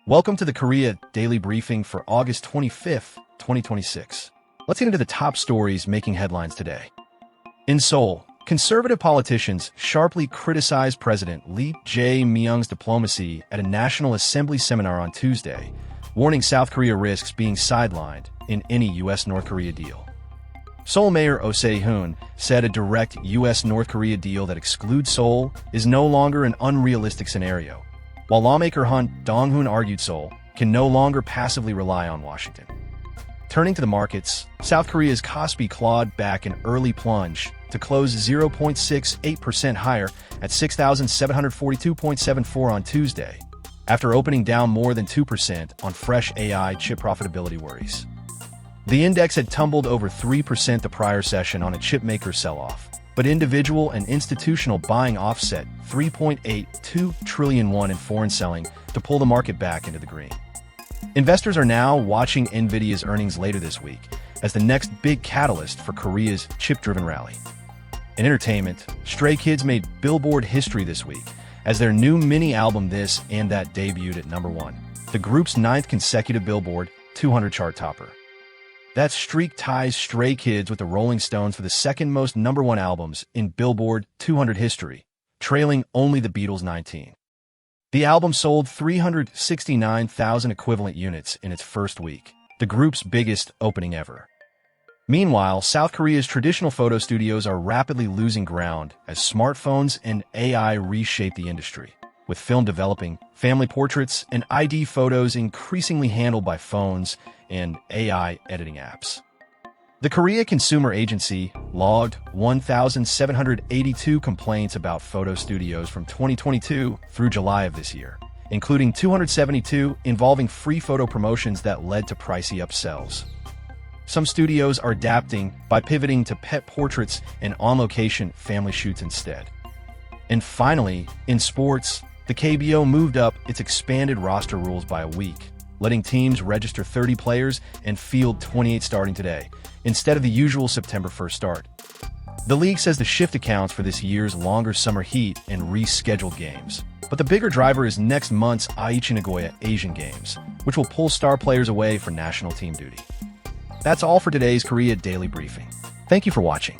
Welcome to the Korea Daily Briefing for August 25th, 2026. Let's get into the top stories making headlines today. In Seoul, conservative politicians sharply criticized President Lee Jae-myung's diplomacy at a National Assembly seminar on Tuesday, warning South Korea risks being sidelined in any U.S.-North Korea deal. Seoul Mayor Oh Se-hoon said a direct U.S.-North Korea deal that excludes Seoul is no longer an unrealistic scenario, while lawmaker Han Dong-hoon argued Seoul can no longer passively rely on Washington. Turning to the markets, South Korea's KOSPI clawed back an early plunge to close 0.68% higher at 6,742.74 on Tuesday, after opening down more than 2% on fresh AI chip profitability worries. The index had tumbled over 3% the prior session on a chipmaker sell-off, but individual and institutional buying offset 3.82 trillion won in foreign selling to pull the market back into the green. Investors are now watching NVIDIA's earnings later this week as the next big catalyst for Korea's chip-driven rally. In entertainment, Stray Kids made Billboard history this week as their new mini album This and That debuted at #1, the group's 9th consecutive Billboard 200 chart topper. That streak ties Stray Kids with the Rolling Stones for the second most #1 albums in Billboard 200 history, trailing only the Beatles' 19. The album sold 369,000 equivalent units in its first week, the group's biggest opening ever. Meanwhile, South Korea's traditional photo studios are rapidly losing ground as smartphones and AI reshape the industry, with film developing, family portraits, and ID photos increasingly handled by phones and AI editing apps. The Korea Consumer Agency logged 1,782 complaints about photo studios from 2022 through July of this year, including 272 involving free photo promotions that led to pricey upsells. Some studios are adapting by pivoting to pet portraits and on-location family shoots instead. And finally, in sports, the KBO moved up its expanded roster rules by a week, letting teams register 30 players and field 28 starting today, instead of the usual September 1st start. The league says the shift accounts for this year's longer summer heat and rescheduled games. But the bigger driver is next month's Aichi Nagoya Asian Games, which will pull star players away for national team duty. That's all for today's Korea Daily Briefing. Thank you for watching.